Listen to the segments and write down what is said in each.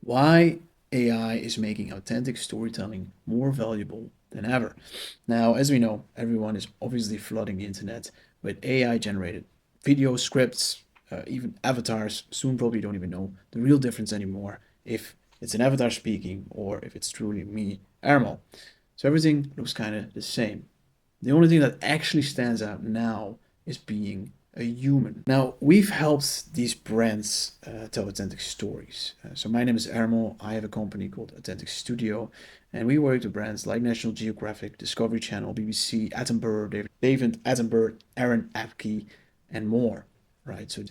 Why AI is making authentic storytelling more valuable than ever. Now, as we know, everyone is obviously flooding the internet with AI generated video scripts, even avatars. Soon, probably don't even know the real difference anymore if it's an avatar speaking or if it's truly me, Ermal. So everything looks kind of the same. The only thing that actually stands out now is being a human. Now, we've helped these brands tell authentic stories. So my name is Ermo. I have a company called Authentik Studio, and we work with brands like National Geographic, Discovery Channel, BBC, Attenborough, David Attenborough, Aaron Apke, and more. Right. So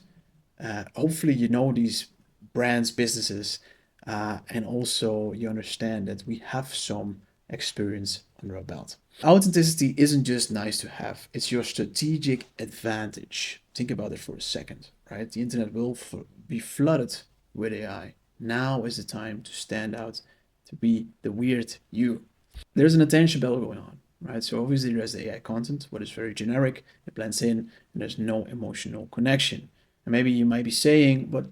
hopefully you know these brands, businesses, and also you understand that we have some experience under our belt. Authenticity isn't just nice to have, it's your strategic advantage. Think about it for a second, right? The internet will be flooded with AI. Now is the time to stand out, to be the weird you. There's an attention battle going on, right? So obviously there's the AI content, what is very generic, it blends in, and there's no emotional connection. And maybe you might be saying, but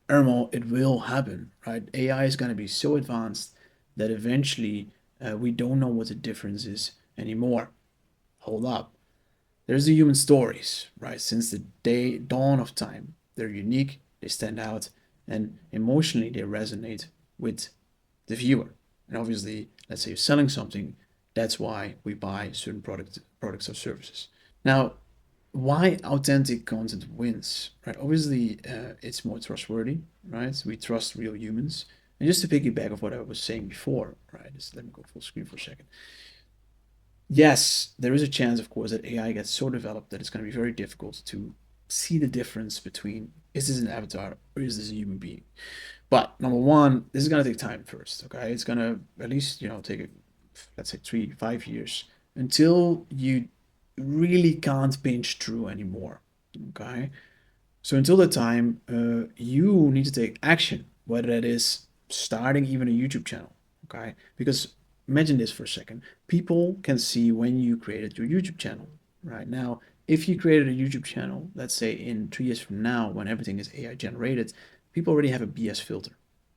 Ermo, it will happen, right? AI is going to be so advanced that eventually we don't know what the difference is anymore. Hold up. There's the human stories, right? Since the dawn of time, they're unique, they stand out, and emotionally they resonate with the viewer. And obviously, let's say you're selling something, that's why we buy certain products or services. Now, why authentic content wins, right? Obviously, it's more trustworthy, right? We trust real humans. And just to piggyback of what I was saying before, right? Just let me go full screen for a second. Yes, there is a chance, of course, that AI gets so developed that it's going to be very difficult to see the difference between is this an avatar or is this a human being. But number one, this is going to take time first. Okay, it's going to at least take let's say 3 5 years until you really can't pinch through anymore. Okay, so until that time, you need to take action, whether that is starting even a YouTube channel. Okay, because imagine this for a second: people can see when you created your YouTube channel. Right now, if you created a YouTube channel, let's say in 3 years from now, when everything is AI generated, people already have a BS filter.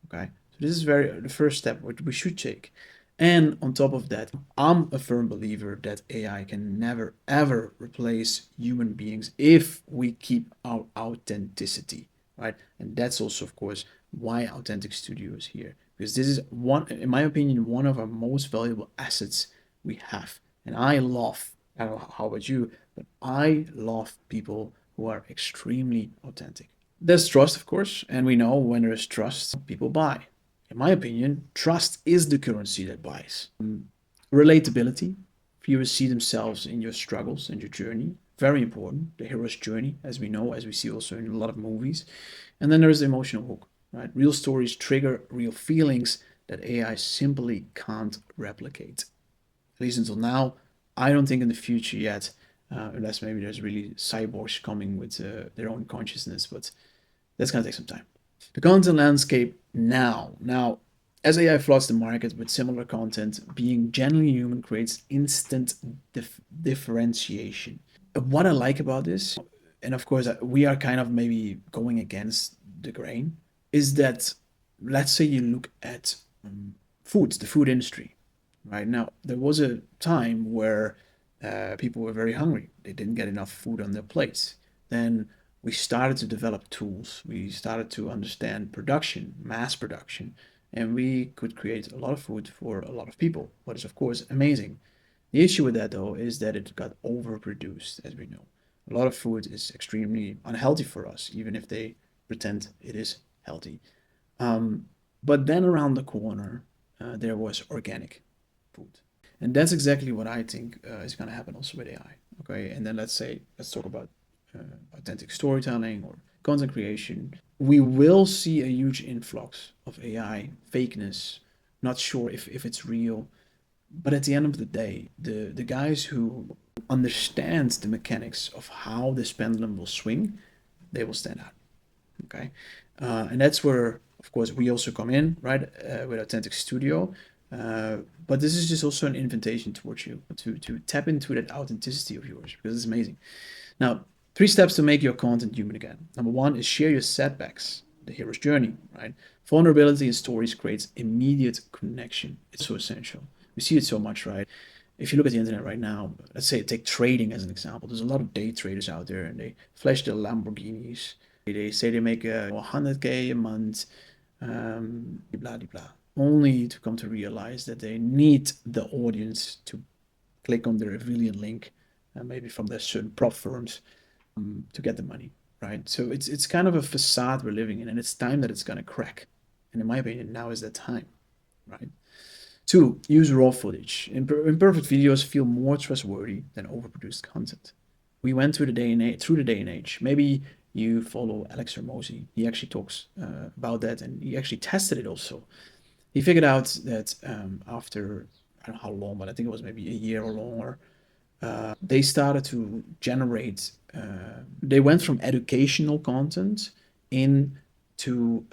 Okay, so this is the first step which we should take. And on top of that, I'm a firm believer that AI can never ever replace human beings if we keep our authenticity, right? And that's also, of course, why Authentik Studio is here. Because this is one, in my opinion, one of our most valuable assets we have. And I love, I don't know how about you, but I love people who are extremely authentic. There's trust, of course, and we know when there is trust, people buy. In my opinion, trust is the currency that buys. Relatability, viewers see themselves in your struggles and your journey. Very important. The hero's journey, as we know, as we see also in a lot of movies. And then there's the emotional hook, right? Real stories trigger real feelings that AI simply can't replicate. At least until now, I don't think in the future yet, unless maybe there's really cyborgs coming with their own consciousness, but that's going to take some time. The content landscape now. Now, as AI floods the market with similar content, being genuinely human creates instant differentiation. What I like about this, and of course, we are kind of maybe going against the grain, is that let's say you look at foods, the food industry. Right now, there was a time where people were very hungry. They didn't get enough food on their plates. Then we started to develop tools. We started to understand production, mass production, and we could create a lot of food for a lot of people, what is, of course, amazing. The issue with that, though, is that it got overproduced, as we know. A lot of food is extremely unhealthy for us, even if they pretend it is healthy. Um, but then around the corner, there was organic food. And that's exactly what I think is going to happen also with AI. Okay, and then let's talk about authentic storytelling or content creation. We will see a huge influx of AI, fakeness, not sure if it's real. But at the end of the day, the guys who understand the mechanics of how this pendulum will swing, they will stand out. Okay, and that's where, of course, we also come in, right, with Authentik Studio. But this is just also an invitation towards you to tap into that authenticity of yours because it's amazing. Now, 3 steps to make your content human again. Number one is share your setbacks. the hero's journey, right? Vulnerability in stories creates immediate connection. It's so essential. We see it so much, right? If you look at the internet right now, let's say take trading as an example. There's a lot of day traders out there, and they flash their Lamborghinis. They say they make 100K a month, blah blah blah, only to come to realize that they need the audience to click on their affiliate link, maybe from their certain prop firms, to get the money, right? So it's kind of a facade we're living in, and it's time that it's gonna crack. And in my opinion, now is the time, right? Two, use raw footage. Imperfect videos feel more trustworthy than overproduced content. We went through the day and age. Maybe you follow Alex Hermosi. He actually talks about that, and he actually tested it also. He figured out that after, I don't know how long, but I think it was maybe a year or longer, they started to generate, they went from educational content into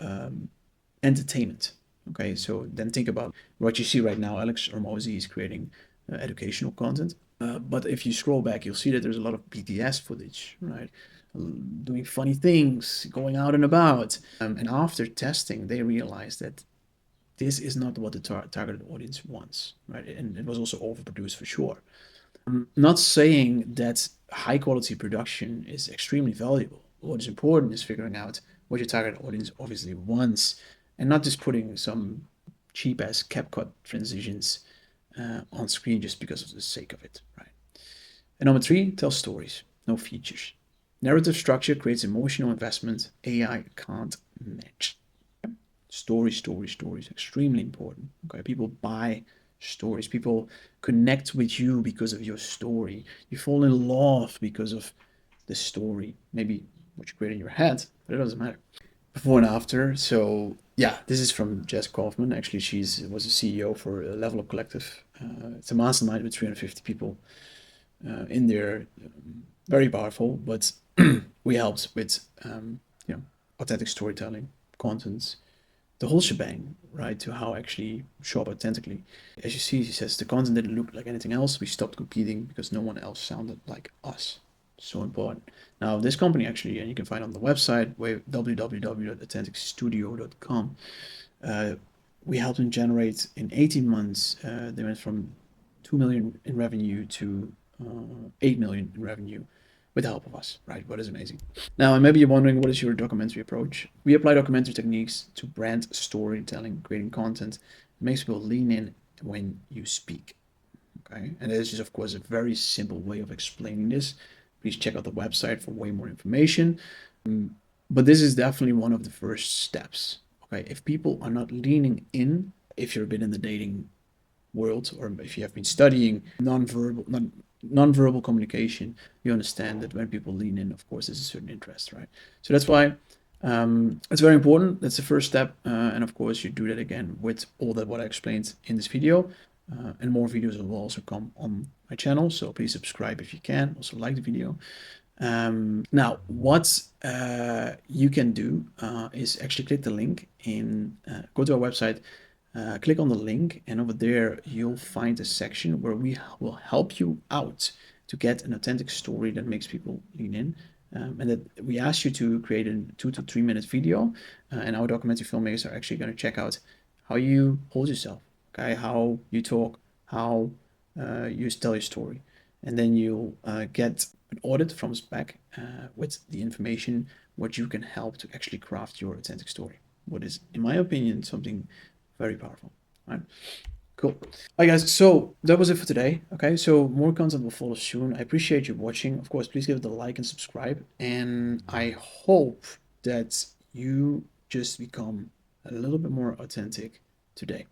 entertainment. Okay, so then think about what you see right now. Alex Hormozy is creating educational content. But if you scroll back, you'll see that there's a lot of BTS footage, right? Doing funny things, going out and about. And after testing, they realized that this is not what the targeted audience wants, right? And it was also overproduced for sure. I'm not saying that high quality production is extremely valuable. What is important is figuring out what your target audience obviously wants, and not just putting some cheap ass CapCut transitions on screen just because of the sake of it, right? And number three, tell stories, no features. Narrative structure creates emotional investment AI can't match. Stories, extremely important. Okay, people buy stories. People connect with you because of your story. You fall in love because of the story. Maybe what you create in your head, but it doesn't matter. Before and after. So yeah, this is from Jess Kaufman. Actually, she's was a CEO for Level Up Collective. It's a mastermind with 350 people in there. Very powerful, but we helped with authentic storytelling, content, the whole shebang, right? To how actually show up authentically. As you see, he says the content didn't look like anything else. We stopped competing because no one else sounded like us. So important. Now, this company actually, and you can find on the website, www.authenticsstudio.com. We helped them generate in 18 months. They went from 2 million in revenue to 8 million in revenue with the help of us, right? What is amazing. Now, and maybe you're wondering, what is your documentary approach? We apply documentary techniques to brand storytelling, creating content. It makes people lean in when you speak. Okay, and this is, of course, a very simple way of explaining this. Please check out the website for way more information. But this is definitely one of the first steps. Okay, if people are not leaning in, if you've been in the dating world, or if you have been studying non-verbal communication, you understand that when people lean in, of course, there's a certain interest, right? So that's why it's very important. That's the first step, and of course, you do that again with all that what I explained in this video, and more videos will also come on my channel. So please subscribe if you can. Also like the video. Now, what you can do is actually click the link in, go to our website, click on the link, and over there you'll find a section where we will help you out to get an authentic story that makes people lean in. And that we ask you to create a 2 to 3 minute video, and our documentary filmmakers are actually going to check out how you hold yourself, okay, how you talk, how you tell your story, and then you'll get an audit from us back with the information what you can help to actually craft your authentic story. What is, in my opinion, something very powerful. Right? Cool. All right, guys. So that was it for today. Okay. So more content will follow soon. I appreciate you watching. Of course, please give it a like and subscribe. And I hope that you just become a little bit more authentic today.